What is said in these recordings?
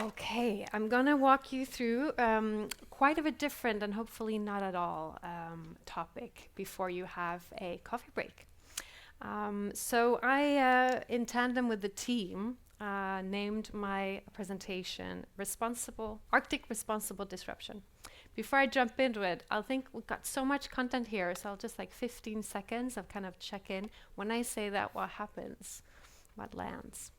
Okay, I'm going to walk you through quite of a different and hopefully not at all topic before you have a coffee break. So I, in tandem with the team, named my presentation Arctic Responsible Disruption. Before I jump into it, I'll think we've got so much content here, so I'll just 15 seconds of kind of check in. When I say that, what happens? What lands?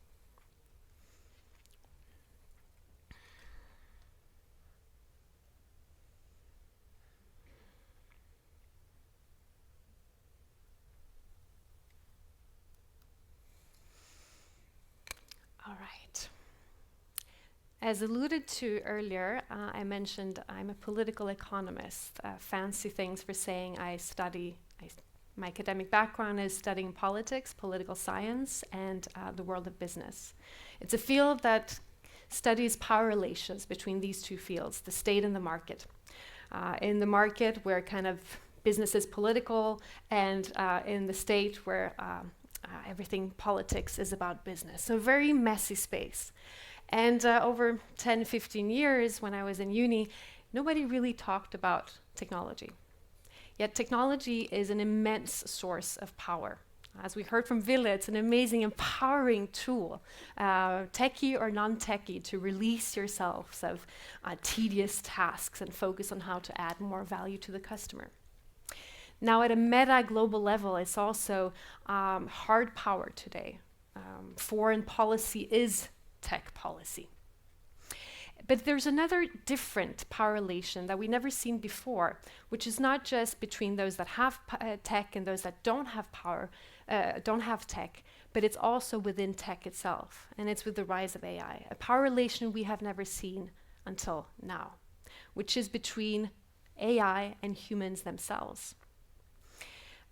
All right. As alluded to earlier, I mentioned I'm a political economist. Fancy things for saying my academic background is studying politics, political science, and the world of business. It's a field that studies power relations between these two fields, the state and the market. In the market, where kind of business is political, and in the state, where everything politics is about business. So very messy space. And over 10, 15 years when I was in uni, nobody really talked about technology. Yet technology is an immense source of power. As we heard from Ville, it's an amazing, empowering tool, techie or non-techie, to release yourselves of tedious tasks and focus on how to add more value to the customer. Now, at a meta global level, it's also hard power today. Foreign policy is tech policy. But there's another different power relation that we've never seen before, which is not just between those that have tech and those that don't have tech, but it's also within tech itself, and it's with the rise of AI, a power relation we have never seen until now, which is between AI and humans themselves.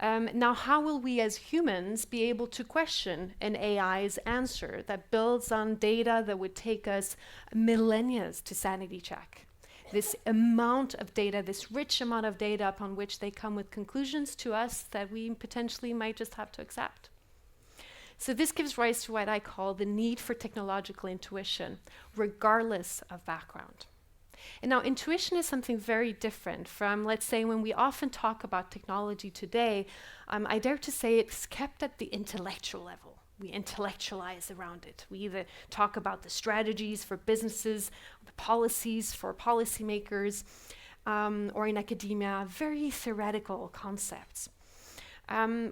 Now, how will we as humans be able to question an AI's answer that builds on data that would take us millennia to sanity check? This amount of data, this rich amount of data upon which they come with conclusions to us that we potentially might just have to accept. So this gives rise to what I call the need for technological intuition, regardless of background. And now intuition is something very different from, let's say, when we often talk about technology today, I dare to say it's kept at the intellectual level. We intellectualize around it. We either talk about the strategies for businesses, the policies for policymakers, or in academia, very theoretical concepts.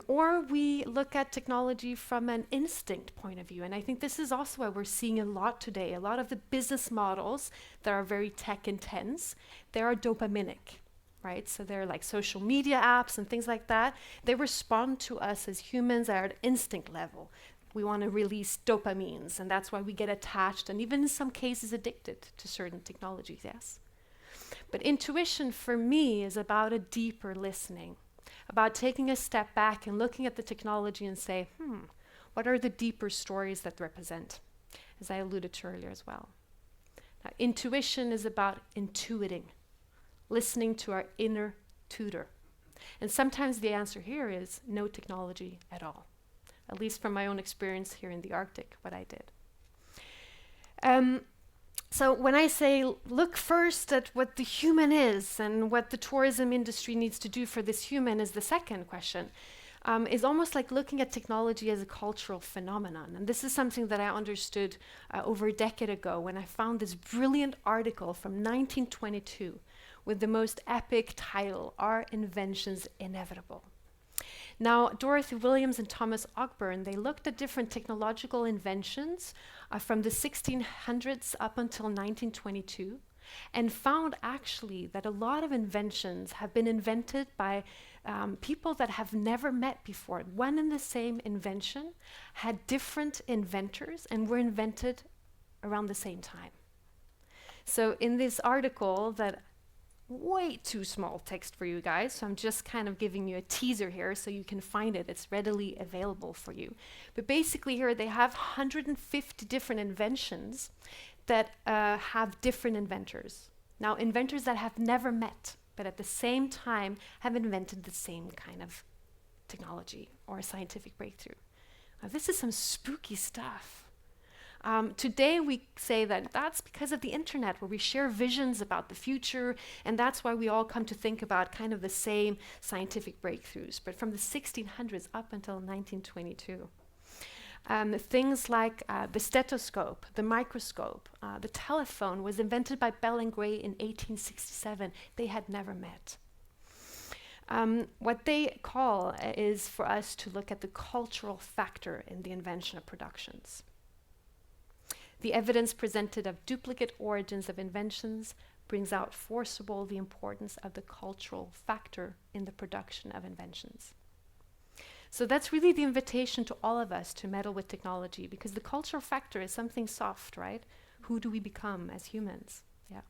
Or we look at technology from an instinct point of view. And I think this is also what we're seeing a lot today. A lot of the business models that are very tech intense, they are dopaminic, right? So they're like social media apps and things like that. They respond to us as humans at an instinct level. We want to release dopamines, and that's why we get attached and even in some cases addicted to certain technologies, yes? But intuition for me is about a deeper listening, about taking a step back and looking at the technology and say, what are the deeper stories that represent, as I alluded to earlier as well. Now, intuition is about intuiting, listening to our inner tutor. And sometimes the answer here is no technology at all, at least from my own experience here in the Arctic, what I did. So when I say look first at what the human is and what the tourism industry needs to do for this human is the second question, is almost like looking at technology as a cultural phenomenon. And this is something that I understood over a decade ago when I found this brilliant article from 1922 with the most epic title, Are Inventions Inevitable? Now, Dorothy Williams and Thomas Ogburn, they looked at different technological inventions from the 1600s up until 1922 and found actually that a lot of inventions have been invented by people that have never met before. One and the same invention had different inventors and were invented around the same time. So in this article that way too small text for you guys, so I'm just kind of giving you a teaser here so you can find it. It's readily available for you. But basically here they have 150 different inventions that have different inventors. Now, inventors that have never met, but at the same time have invented the same kind of technology or a scientific breakthrough. Now, this is some spooky stuff. Today we say that that's because of the internet, where we share visions about the future, and that's why we all come to think about kind of the same scientific breakthroughs. But from the 1600s up until 1922, things like the stethoscope, the microscope, the telephone was invented by Bell and Gray in 1867. They had never met. What they call is for us to look at the cultural factor in the invention of productions. The evidence presented of duplicate origins of inventions brings out forcible the importance of the cultural factor in the production of inventions. So that's really the invitation to all of us to meddle with technology, because the cultural factor is something soft, right? Who do we become as humans? Yeah.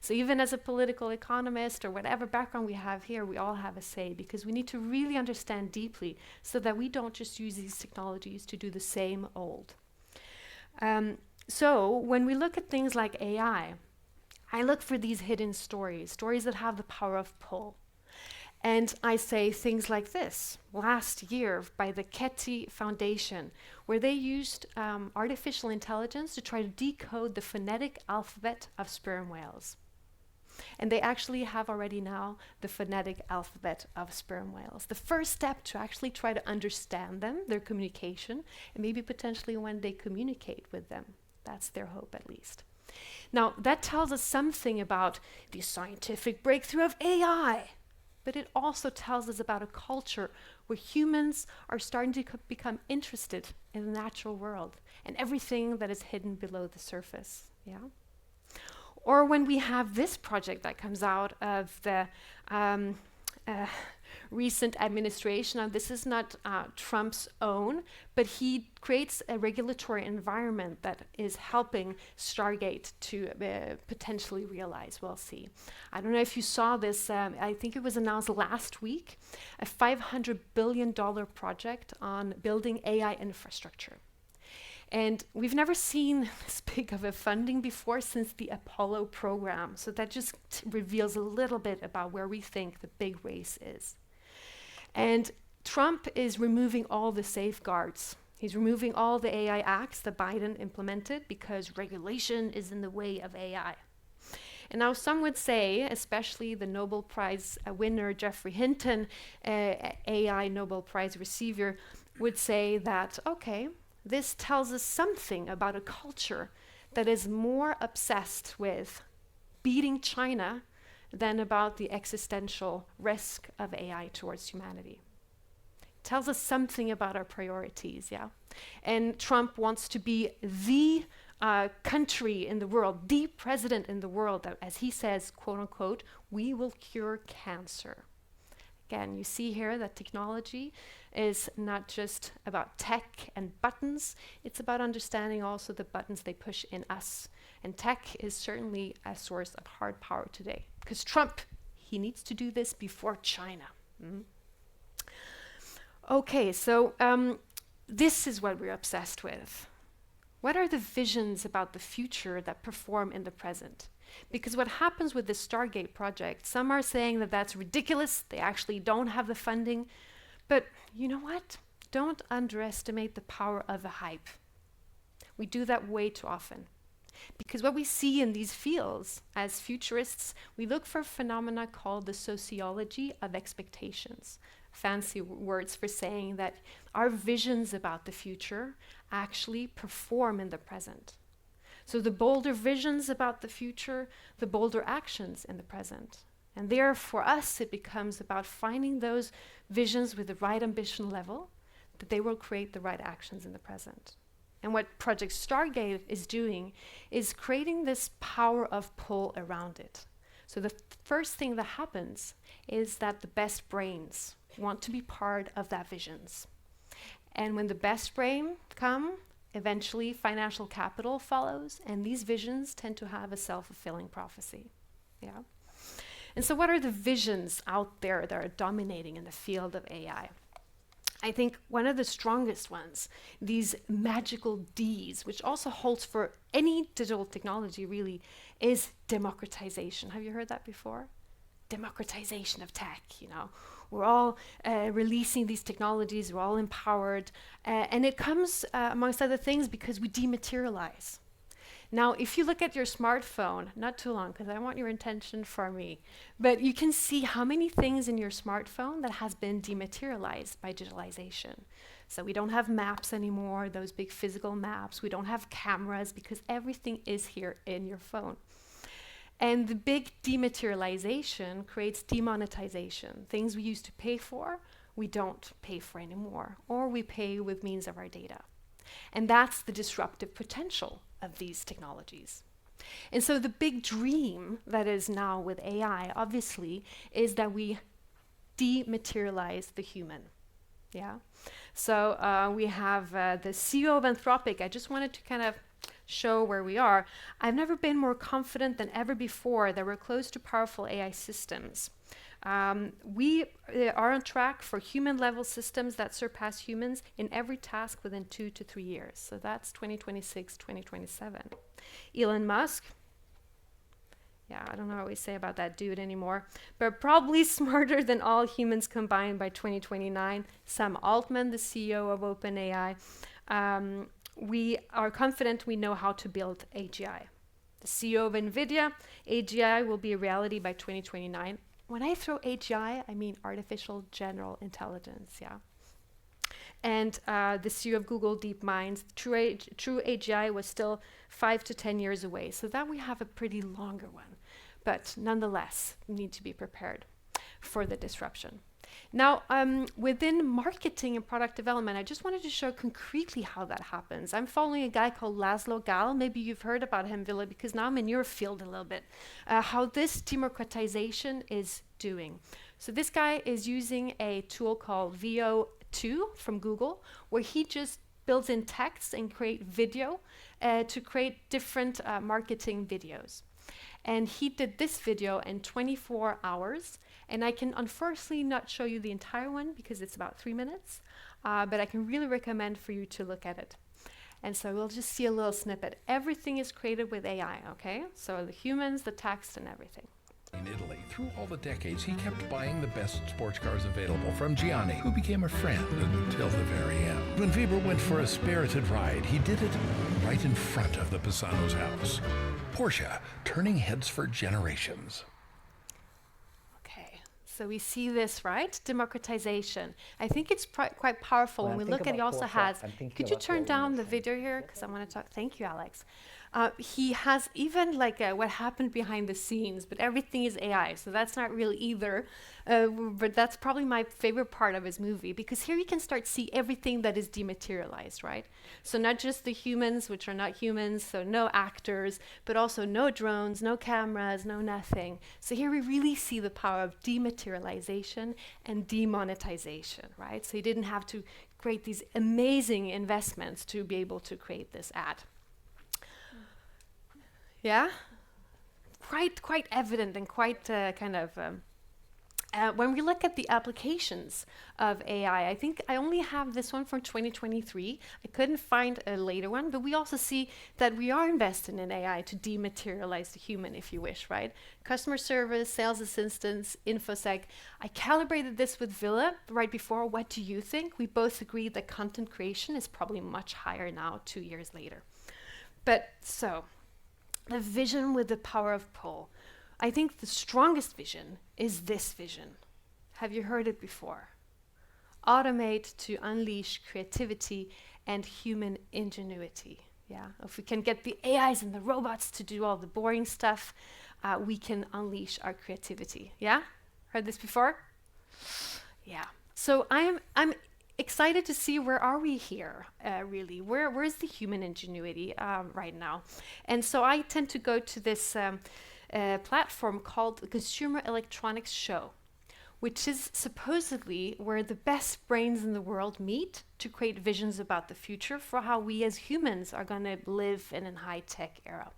So even as a political economist or whatever background we have here, we all have a say, because we need to really understand deeply so that we don't just use these technologies to do the same old. So when we look at things like AI, I look for these hidden stories that have the power of pull. And I say things like this. Last year, by the Ketty Foundation, where they used artificial intelligence to try to decode the phonetic alphabet of sperm whales. And they actually have already now the phonetic alphabet of sperm whales. The first step to actually try to understand them, their communication, and maybe potentially when they communicate with them. That's their hope, at least. Now, that tells us something about the scientific breakthrough of AI. But it also tells us about a culture where humans are starting to become interested in the natural world and everything that is hidden below the surface. Yeah. Or when we have this project that comes out of the recent administration, and this is not Trump's own, but he creates a regulatory environment that is helping Stargate to potentially realize. We'll see. I don't know if you saw this, I think it was announced last week, a $500 billion project on building AI infrastructure. And we've never seen this big of a funding before since the Apollo program. So that just reveals a little bit about where we think the big race is. And Trump is removing all the safeguards. He's removing all the AI acts that Biden implemented because regulation is in the way of AI. And now some would say, especially the Nobel Prize winner Geoffrey Hinton, AI Nobel Prize receiver, would say that, okay, this tells us something about a culture that is more obsessed with beating China than about the existential risk of AI towards humanity. It tells us something about our priorities, yeah? And Trump wants to be the country in the world, the president in the world that, as he says, quote unquote, we will cure cancer. Again, you see here that technology is not just about tech and buttons, it's about understanding also the buttons they push in us. And tech is certainly a source of hard power today. Because Trump, he needs to do this before China. Okay, so this is what we're obsessed with. What are the visions about the future that perform in the present? Because what happens with the Stargate project, some are saying that that's ridiculous, they actually don't have the funding. But you know what? Don't underestimate the power of the hype. We do that way too often. Because what we see in these fields, as futurists, we look for phenomena called the sociology of expectations. Fancy words for saying that our visions about the future actually perform in the present. So the bolder visions about the future, the bolder actions in the present. And there, for us, it becomes about finding those visions with the right ambition level, that they will create the right actions in the present. And what Project Stargate is doing is creating this power of pull around it. So the first thing that happens is that the best brains want to be part of that visions. And when the best brain come, eventually financial capital follows, and these visions tend to have a self-fulfilling prophecy. Yeah. And so what are the visions out there that are dominating in the field of AI? I think one of the strongest ones, these magical Ds, which also holds for any digital technology really, is democratization. Have you heard that before? democratization of tech, We're all releasing these technologies, we're all empowered, and it comes, amongst other things, because we dematerialize. Now, if you look at your smartphone, not too long, because I want your attention for me, but you can see how many things in your smartphone that has been dematerialized by digitalization. So we don't have maps anymore, those big physical maps. We don't have cameras, because everything is here in your phone. And the big dematerialization creates demonetization. Things we used to pay for, we don't pay for anymore, or we pay with means of our data. And that's the disruptive potential of these technologies. And so the big dream that is now with AI, obviously, is that we dematerialize the human. Yeah. So we have the CEO of Anthropic. I just wanted to kind of show where we are. I've never been more confident than ever before that we're close to powerful AI systems. We are on track for human-level systems that surpass humans in every task within 2 to 3 years. So that's 2026, 2027. Elon Musk, I don't know what we say about that dude anymore, but probably smarter than all humans combined by 2029. Sam Altman, the CEO of OpenAI. We are confident we know how to build AGI. The CEO of NVIDIA, AGI will be a reality by 2029. When I throw AGI, I mean artificial general intelligence, And the CEO of Google DeepMind, true AGI was still 5 to 10 years away. So that we have a pretty longer one. But nonetheless, we need to be prepared for the disruption. Now, within marketing and product development, I just wanted to show concretely how that happens. I'm following a guy called Laszlo Gal. Maybe you've heard about him, Villa, because now I'm in your field a little bit. How this democratization is doing. So this guy is using a tool called VO2 from Google, where he just builds in text and create video to create different marketing videos. And he did this video in 24 hours. And I can unfortunately not show you the entire one because it's about 3 minutes, but I can really recommend for you to look at it. And so we'll just see a little snippet. Everything is created with AI, okay? So the humans, the text, and everything. In Italy, through all the decades, he kept buying the best sports cars available from Gianni, who became a friend until the very end. When Weber went for a spirited ride, he did it right in front of the Pisano's house. Porsche, turning heads for generations. So we see this, right? Democratization. I think it's quite powerful when we look at. He also has. Could you turn down the video here? Because I want to talk. Thank you, Alex. He has even like what happened behind the scenes, but everything is AI. So that's not really either. But that's probably my favorite part of his movie, because here you can start to see everything that is dematerialized, right? So not just the humans, which are not humans, so no actors, but also no drones, no cameras, no nothing. So here we really see the power of dematerialization and demonetization, right? So you didn't have to create these amazing investments to be able to create this ad. Yeah? Quite evident and quite kind of... when we look at the applications of AI, I think I only have this one from 2023. I couldn't find a later one, but we also see that we are investing in AI to dematerialize the human, if you wish, right? Customer service, sales assistance, InfoSec. I calibrated this with Villa right before. What do you think? We both agreed that content creation is probably much higher now, 2 years later. But so, the vision with the power of pull. I think the strongest vision is this vision. Have you heard it before? Automate to unleash creativity and human ingenuity. Yeah, if we can get the AIs and the robots to do all the boring stuff, we can unleash our creativity. Yeah, heard this before? Yeah. So I'm excited to see where are we here, really. Where's the human ingenuity right now? And so I tend to go to this. Platform called the Consumer Electronics Show, which is supposedly where the best brains in the world meet to create visions about the future for how we as humans are going to live in a high-tech era.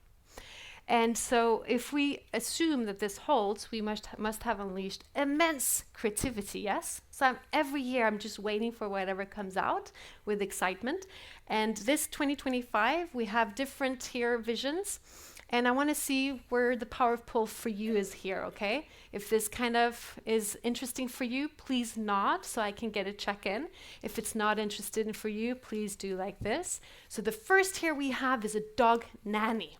And so if we assume that this holds, we must have unleashed immense creativity, yes? So every year I'm just waiting for whatever comes out with excitement. And this 2025, we have different here visions. And I want to see where the power of pull for you is here, okay? If this kind of is interesting for you, please nod so I can get a check-in. If it's not interested for you, please do like this. So the first here we have is a dog nanny.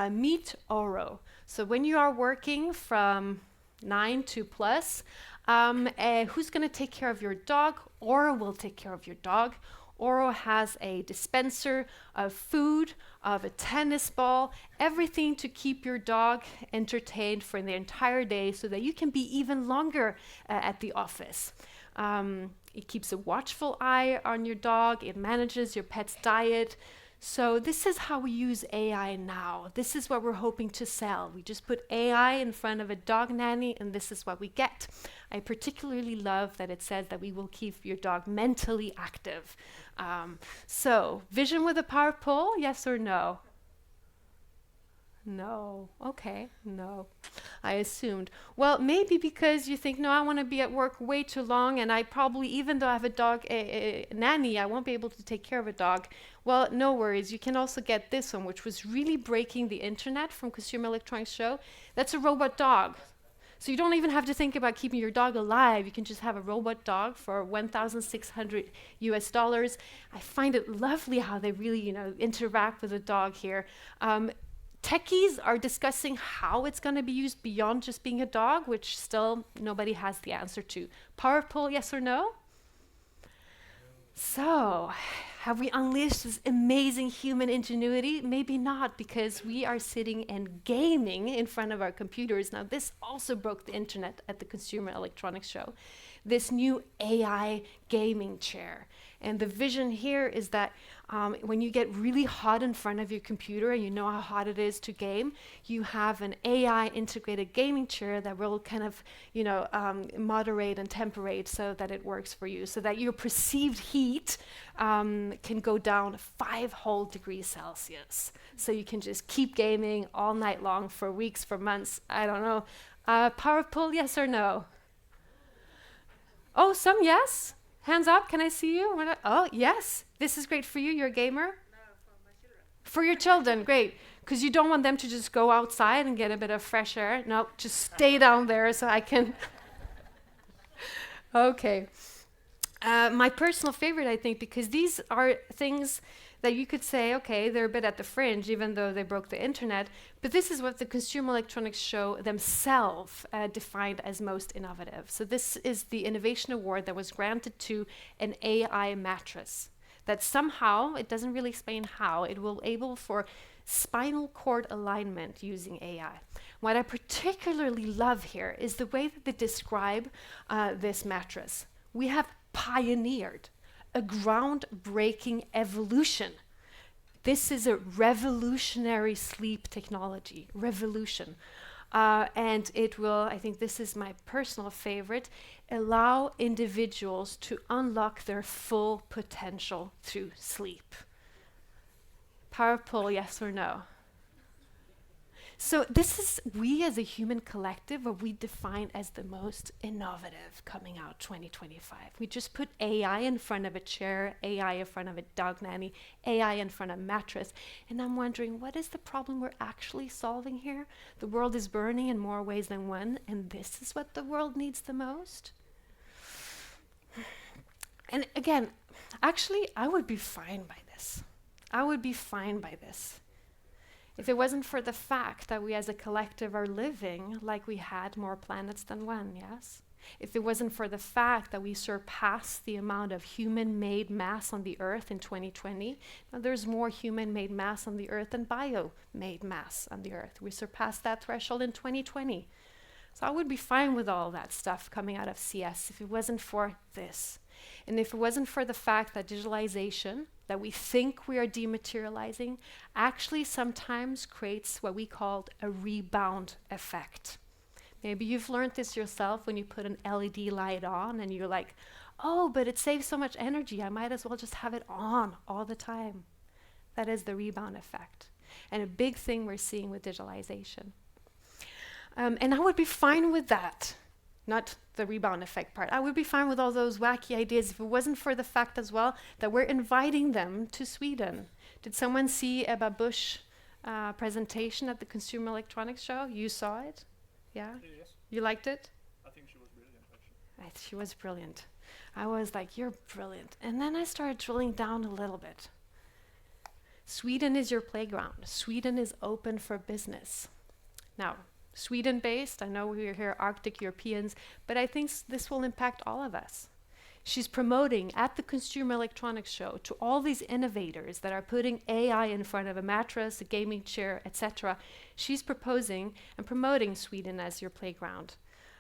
Meet Oro. So when you are working from 9 to plus, who's going to take care of your dog? Oro will take care of your dog. Oro has a dispenser of food, of a tennis ball, everything to keep your dog entertained for the entire day so that you can be even longer at the office. It keeps a watchful eye on your dog. It manages your pet's diet. So this is how we use AI now. This is what we're hoping to sell. We just put AI in front of a dog nanny and this is what we get. I particularly love that it says that we will keep your dog mentally active. So vision with a power pull, yes or no? No. Okay, no. I assumed. Well, maybe because you think, no, I want to be at work way too long and I probably, even though I have a dog, a nanny, I won't be able to take care of a dog. Well, no worries. You can also get this one, which was really breaking the internet from Consumer Electronics Show. That's a robot dog. So you don't even have to think about keeping your dog alive. You can just have a robot dog for $1,600 US. I find it lovely how they really, interact with the dog here. Techies are discussing how it's going to be used beyond just being a dog, which still nobody has the answer to. Power pull, yes or no? So, have we unleashed this amazing human ingenuity? Maybe not, because we are sitting and gaming in front of our computers. Now, this also broke the internet at the Consumer Electronics Show. This new AI gaming chair. And the vision here is that when you get really hot in front of your computer and you know how hot it is to game, you have an AI integrated gaming chair that will kind of, moderate and temperate so that it works for you, so that your perceived heat can go down 5 whole degrees Celsius. So you can just keep gaming all night long for weeks, for months, I don't know. Power pull, yes or no? Oh, some yes? Hands up, can I see you? Oh, yes, this is great for you, you're a gamer? No, for my children. For your children, great. Because you don't want them to just go outside and get a bit of fresh air. No, just stay down there so I can. Okay. My personal favorite, I think, because these are things that you could say, okay, they're a bit at the fringe, even though they broke the internet, but this is what the Consumer Electronics Show themselves defined as most innovative. So this is the Innovation Award that was granted to an AI mattress that somehow, it doesn't really explain how, it will able for spinal cord alignment using AI. What I particularly love here is the way that they describe this mattress. We have pioneered a groundbreaking evolution. This is a revolutionary sleep technology, revolution. And it will, I think this is my personal favorite, allow individuals to unlock their full potential through sleep. Power pull, yes or no? So this is we as a human collective, what we define as the most innovative coming out 2025. We just put AI in front of a chair, AI in front of a dog nanny, AI in front of a mattress. And I'm wondering, what is the problem we're actually solving here? The world is burning in more ways than one, and this is what the world needs the most? And again, actually, I would be fine by this. I would be fine by this. If it wasn't for the fact that we as a collective are living like we had more planets than one, yes? If it wasn't for the fact that we surpassed the amount of human-made mass on the Earth in 2020, now there's more human-made mass on the Earth than bio-made mass on the Earth. We surpassed that threshold in 2020. So I would be fine with all that stuff coming out of CS if it wasn't for this. And if it wasn't for the fact that digitalization, that we think we are dematerializing, actually sometimes creates what we call a rebound effect. Maybe you've learned this yourself when you put an LED light on and you're like, oh, but it saves so much energy, I might as well just have it on all the time. That is the rebound effect. And a big thing we're seeing with digitalization. And I would be fine with that. Not the rebound effect part. I would be fine with all those wacky ideas if it wasn't for the fact as well that we're inviting them to Sweden. Did someone see Ebba Busch presentation at the Consumer Electronics Show? You saw it? Yeah? Yes. You liked it? I think she was brilliant, actually. She was brilliant. I was like, you're brilliant. And then I started drilling down a little bit. Sweden is your playground. Sweden is open for business. Now, Sweden-based, I know we're here Arctic Europeans, but I think this will impact all of us. She's promoting at the Consumer Electronics Show to all these innovators that are putting AI in front of a mattress, a gaming chair, etc. She's proposing and promoting Sweden as your playground.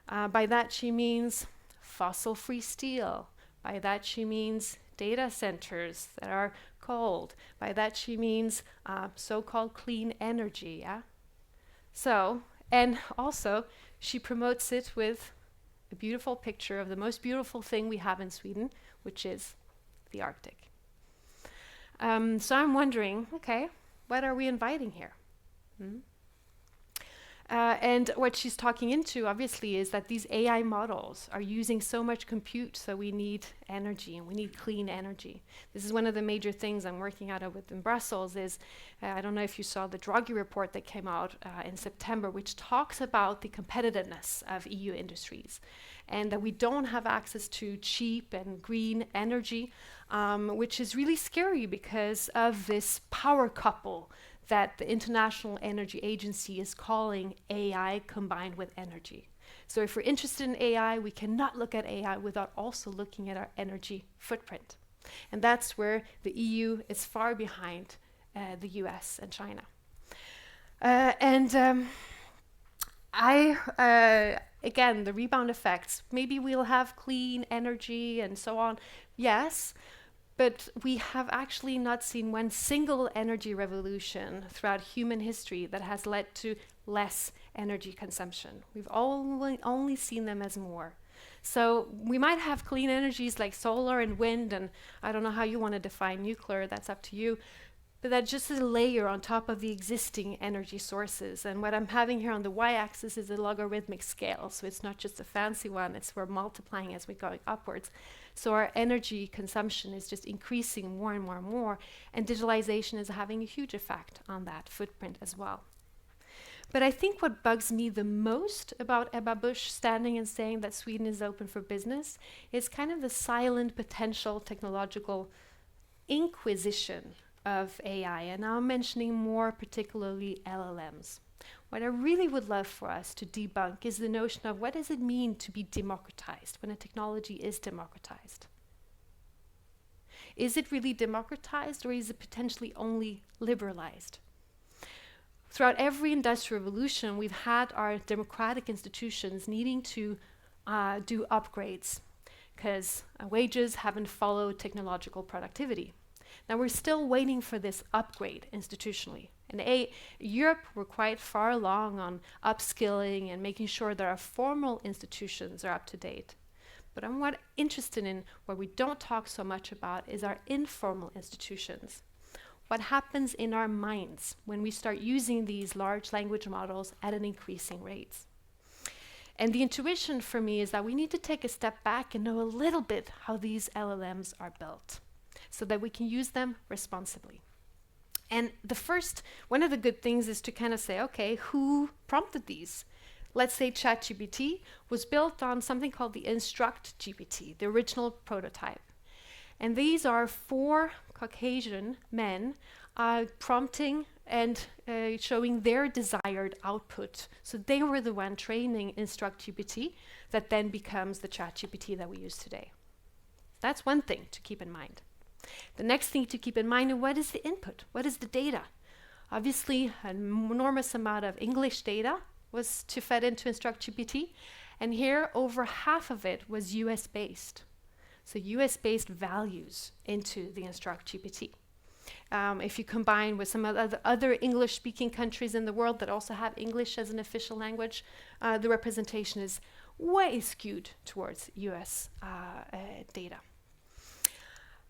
By that she means fossil-free steel. By that she means data centers that are cold. By that she means so-called clean energy. Yeah. So, and also she promotes it with a beautiful picture of the most beautiful thing we have in Sweden, which is the Arctic. So I'm wondering, okay, what are we inviting here? And what she's talking into, obviously, is that these AI models are using so much compute, so we need energy, and we need clean energy. This is one of the major things I'm working out with in Brussels is, I don't know if you saw the Draghi report that came out in September, which talks about the competitiveness of EU industries, and that we don't have access to cheap and green energy, which is really scary because of this power couple that the International Energy Agency is calling AI combined with energy. So if we're interested in AI, we cannot look at AI without also looking at our energy footprint. And that's where the EU is far behind the US and China. Again, the rebound effects, maybe we'll have clean energy and so on, yes, but we have actually not seen one single energy revolution throughout human history that has led to less energy consumption. We've only seen them as more. So we might have clean energies like solar and wind, and I don't know how you want to define nuclear, that's up to you, but that just is a layer on top of the existing energy sources. And what I'm having here on the y-axis is a logarithmic scale, so it's not just a fancy one, it's we're multiplying as we're going upwards. So our energy consumption is just increasing more and more and more, and digitalization is having a huge effect on that footprint as well. But I think what bugs me the most about Ebba Busch standing and saying that Sweden is open for business is kind of the silent potential technological inquisition of AI, and now I'm mentioning more particularly LLMs. What I really would love for us to debunk is the notion of what does it mean to be democratized when a technology is democratized? Is it really democratized, or is it potentially only liberalized? Throughout every industrial revolution, we've had our democratic institutions needing to do upgrades because wages haven't followed technological productivity. Now we're still waiting for this upgrade institutionally. In Europe, we're quite far along on upskilling and making sure that our formal institutions are up to date. But I'm interested in what we don't talk so much about is our informal institutions. What happens in our minds when we start using these large language models at an increasing rate? And the intuition for me is that we need to take a step back and know a little bit how these LLMs are built, so that we can use them responsibly. And one of the good things is to kind of say, okay, who prompted these? Let's say ChatGPT was built on something called the Instruct GPT, the original prototype. And these are 4 Caucasian men prompting and showing their desired output. So they were the one training Instruct GPT that then becomes the ChatGPT that we use today. That's one thing to keep in mind. The next thing to keep in mind is what is the input? What is the data? Obviously, an enormous amount of English data was fed into Instruct GPT, and here over half of it was US-based. So US-based values into the Instruct GPT. If you combine with some other English-speaking countries in the world that also have English as an official language, the representation is way skewed towards US data.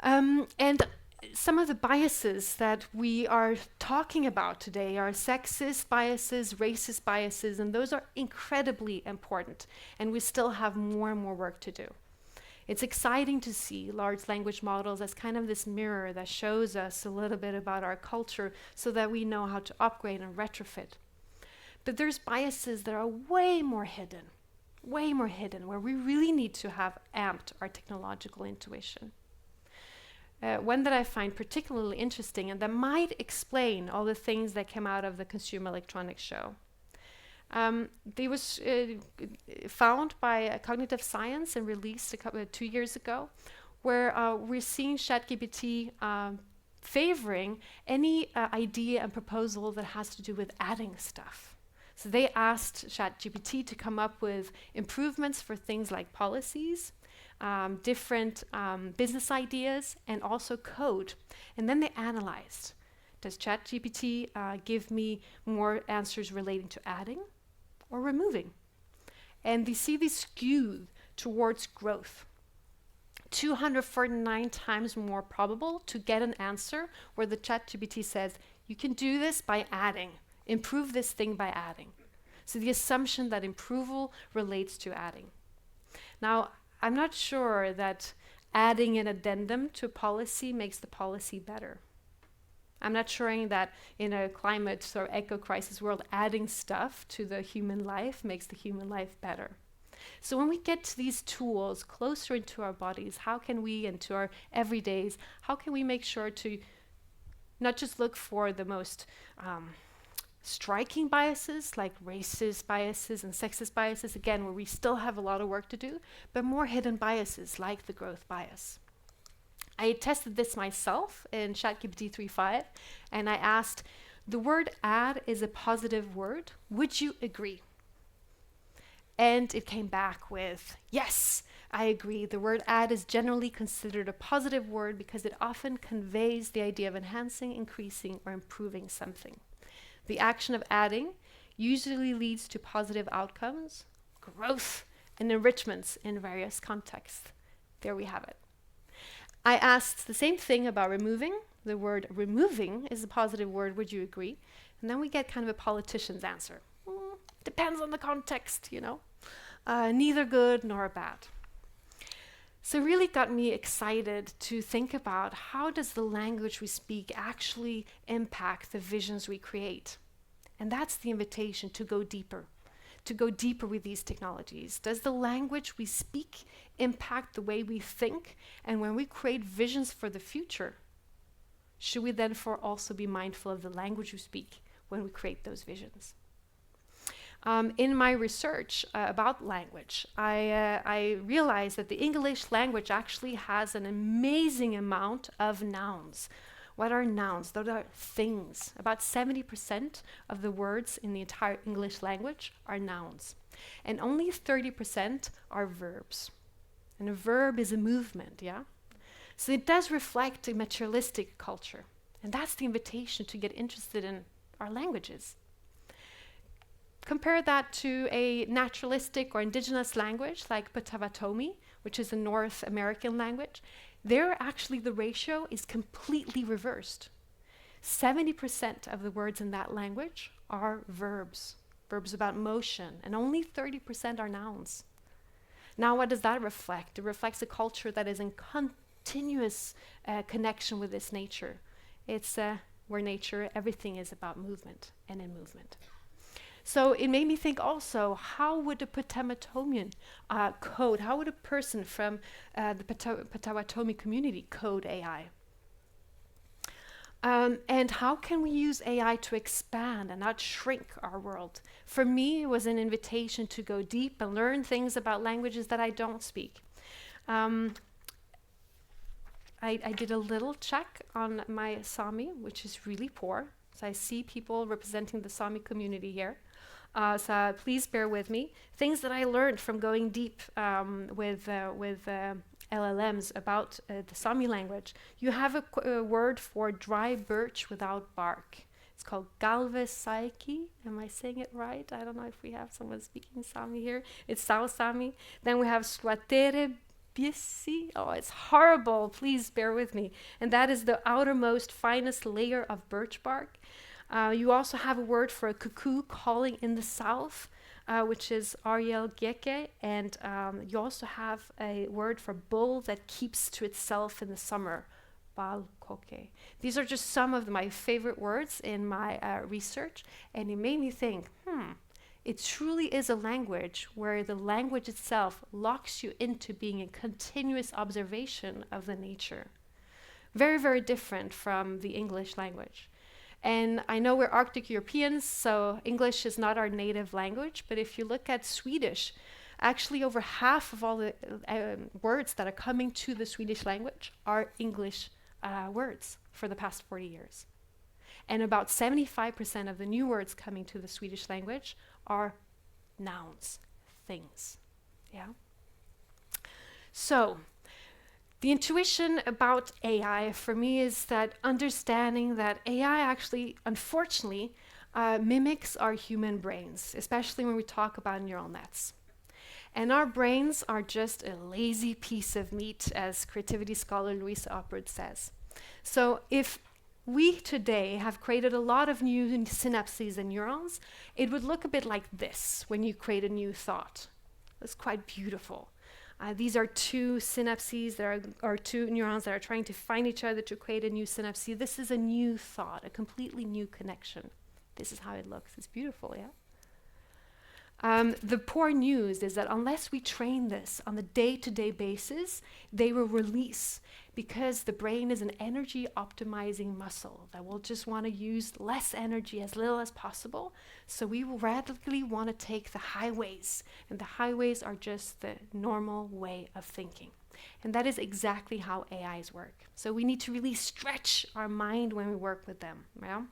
And some of the biases that we are talking about today are sexist biases, racist biases, and those are incredibly important, and we still have more and more work to do. It's exciting to see large language models as kind of this mirror that shows us a little bit about our culture so that we know how to upgrade and retrofit. But there's biases that are way more hidden, where we really need to have amped our technological intuition. One that I find particularly interesting and that might explain all the things that came out of the Consumer Electronics Show. They was found by Cognitive Science and released 2 years ago, where we're seeing ChatGPT favoring any idea and proposal that has to do with adding stuff. So they asked ChatGPT to come up with improvements for things like policies, different business ideas, and also code. And then they analyzed. Does ChatGPT give me more answers relating to adding or removing? And they see these skewed towards growth. 249 times more probable to get an answer where the ChatGPT says, you can do this by adding, improve this thing by adding. So the assumption that improval relates to adding. Now, I'm not sure that adding an addendum to a policy makes the policy better. I'm not sure that in a climate or eco-crisis world, adding stuff to the human life makes the human life better. So when we get to these tools closer into our bodies, how can we, into our everydays, how can we make sure to not just look for the most striking biases like racist biases and sexist biases, again, where we still have a lot of work to do, but more hidden biases like the growth bias. I tested this myself in ChatGPT 3.5, and I asked, the word add is a positive word. Would you agree? And it came back with, yes, I agree. The word add is generally considered a positive word because it often conveys the idea of enhancing, increasing, or improving something. The action of adding usually leads to positive outcomes, growth, and enrichments in various contexts. There we have it. I asked the same thing about removing. The word removing is a positive word. Would you agree? And then we get kind of a politician's answer. Depends on the context, you know. Neither good nor bad. So it really got me excited to think about how does the language we speak actually impact the visions we create? And that's the invitation to go deeper with these technologies. Does the language we speak impact the way we think? And when we create visions for the future, should we therefore also be mindful of the language we speak when we create those visions? In my research about language, I realized that the English language actually has an amazing amount of nouns. What are nouns? Those are things. About 70% of the words in the entire English language are nouns. And only 30% are verbs. And a verb is a movement, yeah? So it does reflect a materialistic culture. And that's the invitation to get interested in our languages. Compare that to a naturalistic or indigenous language like Potawatomi, which is a North American language. There actually the ratio is completely reversed. 70% of the words in that language are verbs, verbs about motion, and only 30% are nouns. Now what does that reflect? It reflects a culture that is in continuous connection with this nature. It's where nature, everything is about movement and in movement. So it made me think also, how would a Potawatomian code, how would a person from the Potawatomi community code AI? And how can we use AI to expand and not shrink our world? For me, it was an invitation to go deep and learn things about languages that I don't speak. I did a little check on my Sami, which is really poor. So I see people representing the Sami community here. So please bear with me. Things that I learned from going deep with LLMs about the Sami language. You have a word for dry birch without bark. It's called galvesaiki. Am I saying it right? I don't know if we have someone speaking Sami here. It's South Sami. Then we have sluatere biesi. Oh, it's horrible. Please bear with me. And that is the outermost, finest layer of birch bark. You also have a word for a cuckoo calling in the south, which is Ariel Geke, and you also have a word for bull that keeps to itself in the summer, Bal Koke. These are just some of my favorite words in my research, and it made me think, it truly is a language where the language itself locks you into being a continuous observation of the nature. Very, very different from the English language. And I know we're Arctic Europeans, so English is not our native language, but if you look at Swedish, actually over half of all the words that are coming to the Swedish language are English words for the past 40 years. And about 75% of the new words coming to the Swedish language are nouns, things. Yeah. So, the intuition about AI for me is that understanding that AI actually, unfortunately, mimics our human brains, especially when we talk about neural nets. And our brains are just a lazy piece of meat, as creativity scholar Louisa Oppert says. So if we today have created a lot of new synapses and neurons, it would look a bit like this when you create a new thought. It's quite beautiful. These are two synapses or two neurons that are trying to find each other to create a new synapse. This is a new thought, a completely new connection. This is how it looks. It's beautiful, yeah? The poor news is that unless we train this on a day-to-day basis, they will release, because the brain is an energy optimizing muscle that will just want to use less energy, as little as possible. So we will radically want to take the highways, and the highways are just the normal way of thinking. And that is exactly how AIs work. So we need to really stretch our mind when we work with them. Yeah?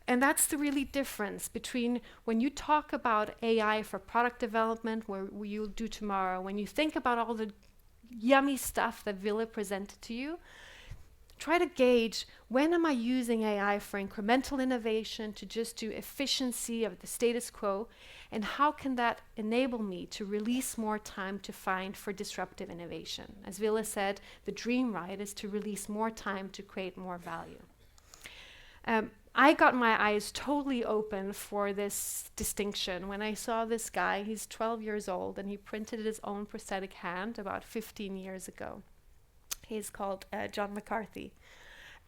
And that's the really difference between when you talk about AI for product development, where you'll do tomorrow, when you think about all the yummy stuff that Ville presented to you, try to gauge, when am I using AI for incremental innovation to just do efficiency of the status quo, and how can that enable me to release more time to find for disruptive innovation? As Ville said, the dream, right, is to release more time to create more value. I got my eyes totally open for this distinction when I saw this guy. He's 12 years old, and he printed his own prosthetic hand about 15 years ago. He's called John McCarthy.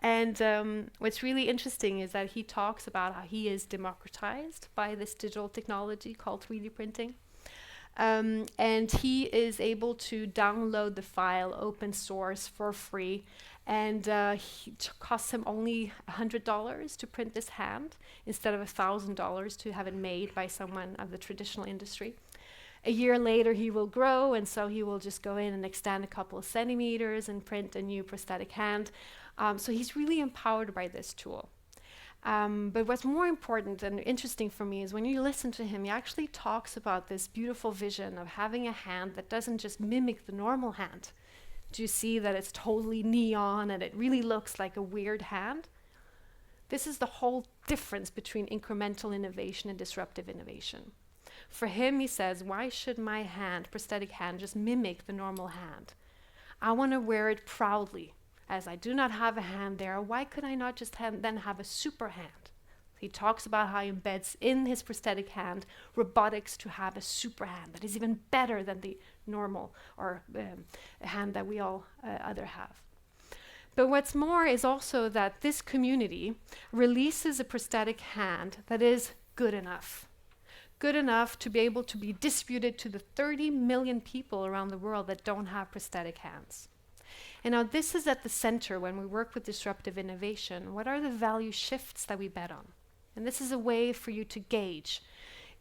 And what's really interesting is that he talks about how he is democratized by this digital technology called 3D printing. And he is able to download the file open source for free. And it costs him only $100 to print this hand instead of $1,000 to have it made by someone of the traditional industry. A year later, he will grow, and so he will just go in and extend a couple of centimeters and print a new prosthetic hand. So he's really empowered by this tool. But what's more important and interesting for me is when you listen to him, he actually talks about this beautiful vision of having a hand that doesn't just mimic the normal hand. Do you see that it's totally neon and it really looks like a weird hand? This is the whole difference between incremental innovation and disruptive innovation. For him, he says, why should my hand, prosthetic hand, just mimic the normal hand? I want to wear it proudly. As I do not have a hand there, why could I not just then have a super hand? He talks about how he embeds in his prosthetic hand robotics to have a super hand that is even better than the normal or hand that we all other have. But what's more is also that this community releases a prosthetic hand that is good enough to be able to be distributed to the 30 million people around the world that don't have prosthetic hands. And now this is at the center when we work with disruptive innovation. What are the value shifts that we bet on? And this is a way for you to gauge.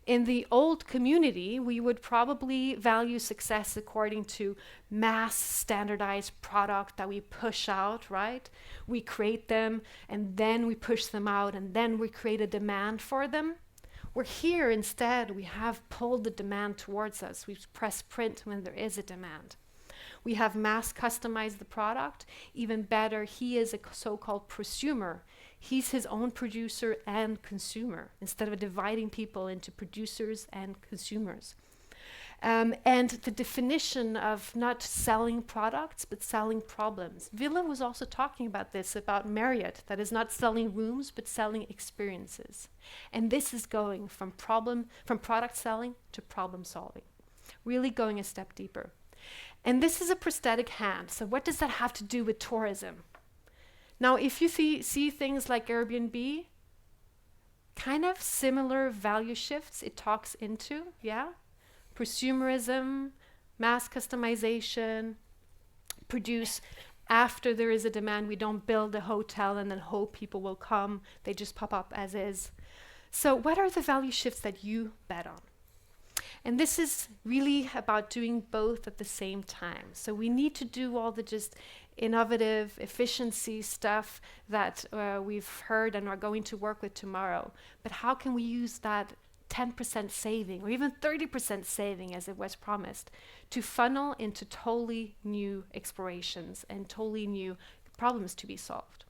In the old community, we would probably value success according to mass standardized product that we push out, right? We create them, and then we push them out, and then we create a demand for them. We're here instead, we have pulled the demand towards us. We press print when there is a demand. We have mass customized the product. Even better, he is a so-called prosumer. He's his own producer and consumer, instead of dividing people into producers and consumers. And the definition of not selling products, but selling problems. Ville was also talking about this, about Marriott, that is not selling rooms, but selling experiences. And this is going from product selling to problem solving, really going a step deeper. And this is a prosthetic hand. So what does that have to do with tourism? Now, if you see things like Airbnb, kind of similar value shifts it talks into, yeah? Prosumerism, mass customization, produce after there is a demand. We don't build a hotel and then hope people will come. They just pop up as is. So what are the value shifts that you bet on? And this is really about doing both at the same time. So we need to do all the just innovative efficiency stuff that we've heard and are going to work with tomorrow. But how can we use that 10% saving or even 30% saving, as it was promised, to funnel into totally new explorations and totally new problems to be solved?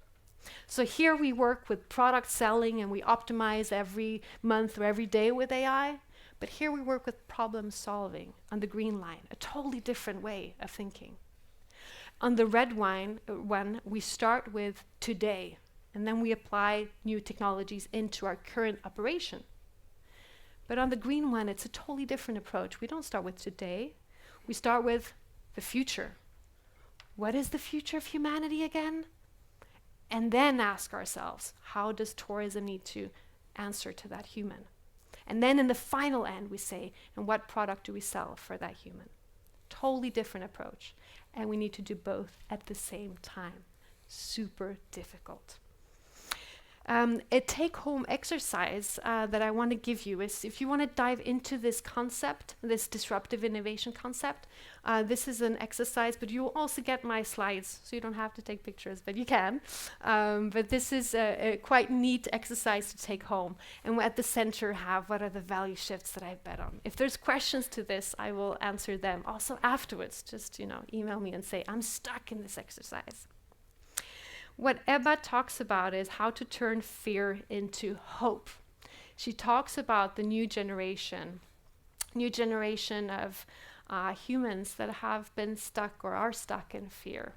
So here we work with product selling and we optimize every month or every day with AI. But here we work with problem solving on the green line, a totally different way of thinking. On the red one, we start with today, and then we apply new technologies into our current operation. But on the green one, it's a totally different approach. We don't start with today. We start with the future. What is the future of humanity again? And then ask ourselves, how does tourism need to answer to that human? And then in the final end, we say, and what product do we sell for that human? Totally different approach. And we need to do both at the same time. Super difficult. A take-home exercise that I want to give you is, if you want to dive into this concept, this disruptive innovation concept, this is an exercise, but you will also get my slides, so you don't have to take pictures, but you can. But this is a quite neat exercise to take home. And at the center have, what are the value shifts that I bet on? If there's questions to this, I will answer them also afterwards. Just, email me and say, I'm stuck in this exercise. What Ebba talks about is how to turn fear into hope. She talks about the new generation of humans that have been stuck or are stuck in fear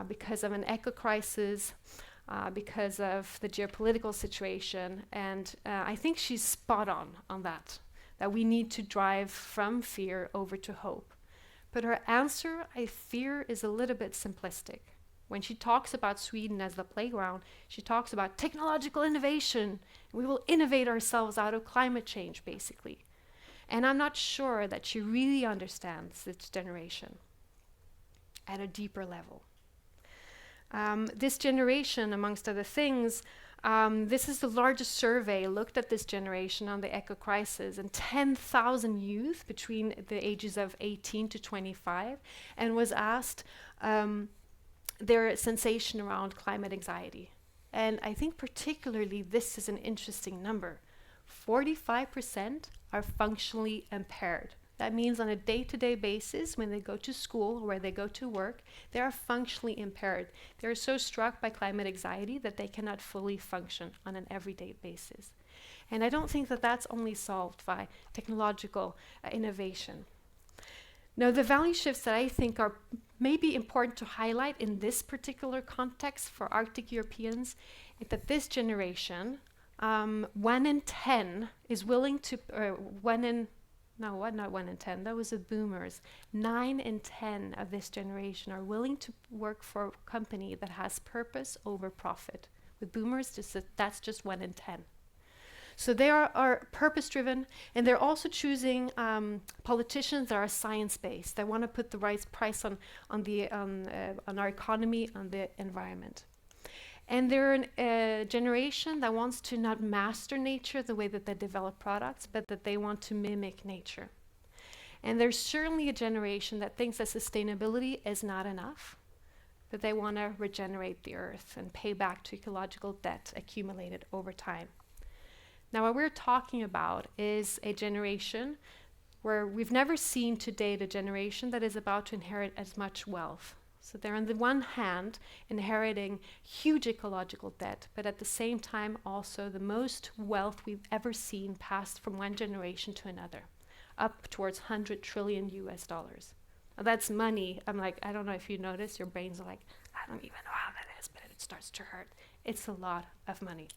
because of an eco crisis, because of the geopolitical situation. And I think she's spot on that we need to drive from fear over to hope. But her answer, I fear, is a little bit simplistic. When she talks about Sweden as the playground, she talks about technological innovation. We will innovate ourselves out of climate change, basically. And I'm not sure that she really understands this generation at a deeper level. This generation, amongst other things, this is the largest survey looked at this generation on the eco crisis, and 10,000 youth between the ages of 18 to 25, and was asked their sensation around climate anxiety. And I think particularly this is an interesting number. 45% are functionally impaired. That means on a day-to-day basis, when they go to school or where they go to work, they are functionally impaired. They're so struck by climate anxiety that they cannot fully function on an everyday basis. And I don't think that that's only solved by technological innovation. Now, the value shifts that I think are maybe important to highlight in this particular context for Arctic Europeans is that this generation, 1 in 10 is willing to, not 1 in 10, that was the boomers. 9 in 10 of this generation are willing to work for a company that has purpose over profit. With boomers, that's just 1 in 10. So they are purpose-driven, and they're also choosing politicians that are science-based. They want to put the right price on our economy, on the environment. And they're a generation that wants to not master nature the way that they develop products, but that they want to mimic nature. And there's certainly a generation that thinks that sustainability is not enough, but they want to regenerate the earth and pay back to ecological debt accumulated over time. Now, what we're talking about is a generation where we've never seen to date a generation that is about to inherit as much wealth. So they're on the one hand inheriting huge ecological debt, but at the same time also the most wealth we've ever seen passed from one generation to another. up towards 100 trillion US dollars. Now that's money. I'm like, I don't know if you notice, your brains are like, I don't even know how that is, but it starts to hurt. It's a lot of money.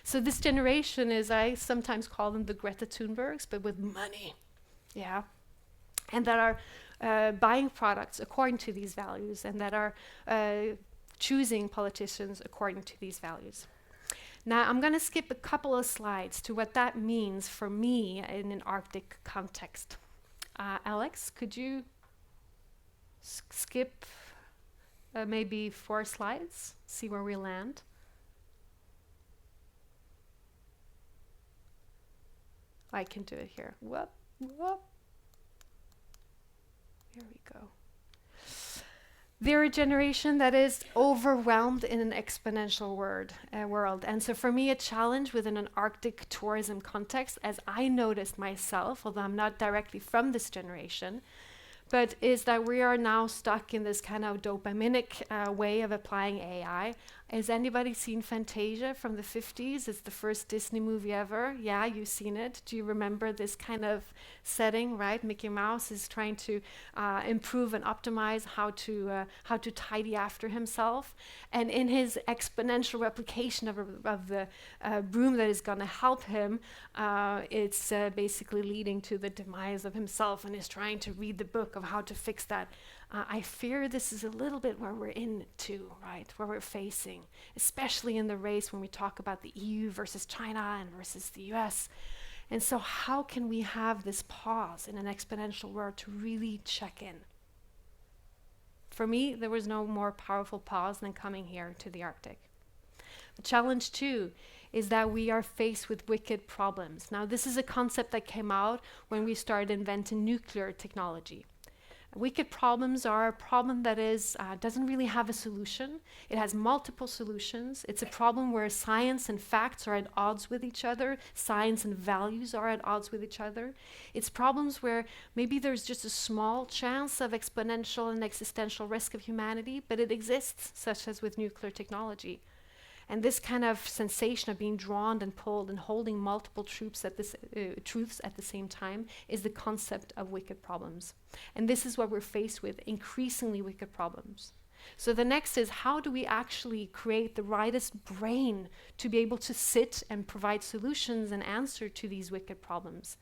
So this generation is, I sometimes call them the Greta Thunbergs, but with money, yeah, and that are buying products according to these values, and that are choosing politicians according to these values. Now, I'm going to skip a couple of slides to what that means for me in an Arctic context. Alex, could you skip maybe 4 slides, see where we land? I can do it here. Whoop, whoop. Here we go. They're a generation that is overwhelmed in an exponential world. And so for me, a challenge within an Arctic tourism context, as I noticed myself, although I'm not directly from this generation, but is that we are now stuck in this kind of dopaminic way of applying AI. Has anybody seen Fantasia from the 50s? It's the first Disney movie ever. Yeah, you've seen it. Do you remember this kind of setting, right? Mickey Mouse is trying to improve and optimize how to tidy after himself. And in his exponential replication of the broom that is going to help him, it's basically leading to the demise of himself, and is trying to read the book of how to fix that. I fear this is a little bit where we're into, right? Where we're facing, especially in the race when we talk about the EU versus China and versus the US. And so how can we have this pause in an exponential world to really check in? For me, there was no more powerful pause than coming here to the Arctic. The challenge too is that we are faced with wicked problems. Now, this is a concept that came out when we started inventing nuclear technology. Wicked problems are a problem that doesn't really have a solution. It has multiple solutions. It's a problem where science and facts are at odds with each other. Science and values are at odds with each other. It's problems where maybe there's just a small chance of exponential and existential risk of humanity, but it exists, such as with nuclear technology. And this kind of sensation of being drawn and pulled and holding multiple truths at the same time is the concept of wicked problems. And this is what we're faced with, increasingly wicked problems. So the next is, how do we actually create the rightest brain to be able to sit and provide solutions and answer to these wicked problems?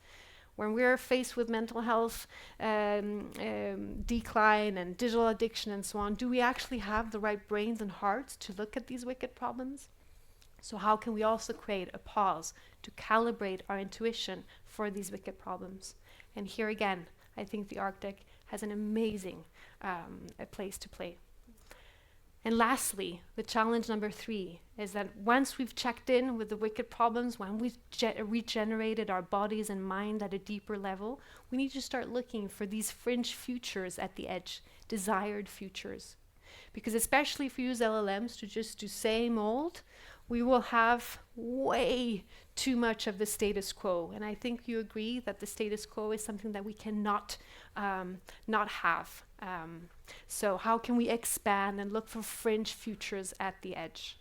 When we're faced with mental health decline and digital addiction and so on, do we actually have the right brains and hearts to look at these wicked problems? So how can we also create a pause to calibrate our intuition for these wicked problems? And here again, I think the Arctic has an amazing place to play. And lastly, the challenge number 3 is that once we've checked in with the wicked problems, when we've regenerated our bodies and mind at a deeper level, we need to start looking for these fringe futures at the edge, desired futures. Because especially if we use LLMs to just do same old, we will have way too much of the status quo. And I think you agree that the status quo is something that we cannot not have. So how can we expand and look for fringe futures at the edge?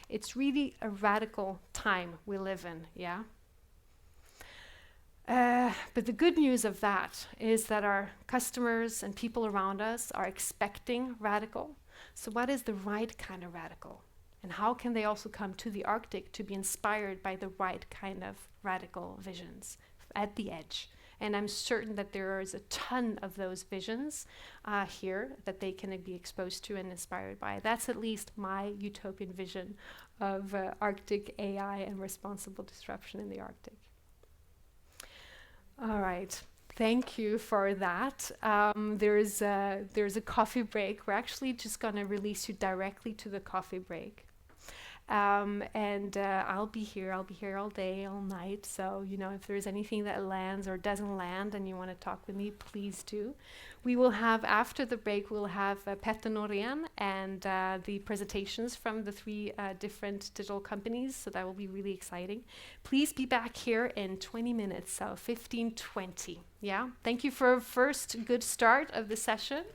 It's really a radical time we live in, yeah? But the good news of that is that our customers and people around us are expecting radical. So what is the right kind of radical? And how can they also come to the Arctic to be inspired by the right kind of radical visions at the edge? And I'm certain that there is a ton of those visions here that they can be exposed to and inspired by. That's at least my utopian vision of Arctic AI and responsible disruption in the Arctic. All right. Thank you for that. There's a coffee break. We're actually just going to release you directly to the coffee break. And I'll be here all day, all night. So, you know, if there's anything that lands or doesn't land and you want to talk with me, please do. We will have, after the break, we'll have Märtha Rehnberg and the presentations from the 3 different digital companies. So that will be really exciting. Please be back here in 20 minutes, so 15:20. Yeah. Thank you for a first good start of the session.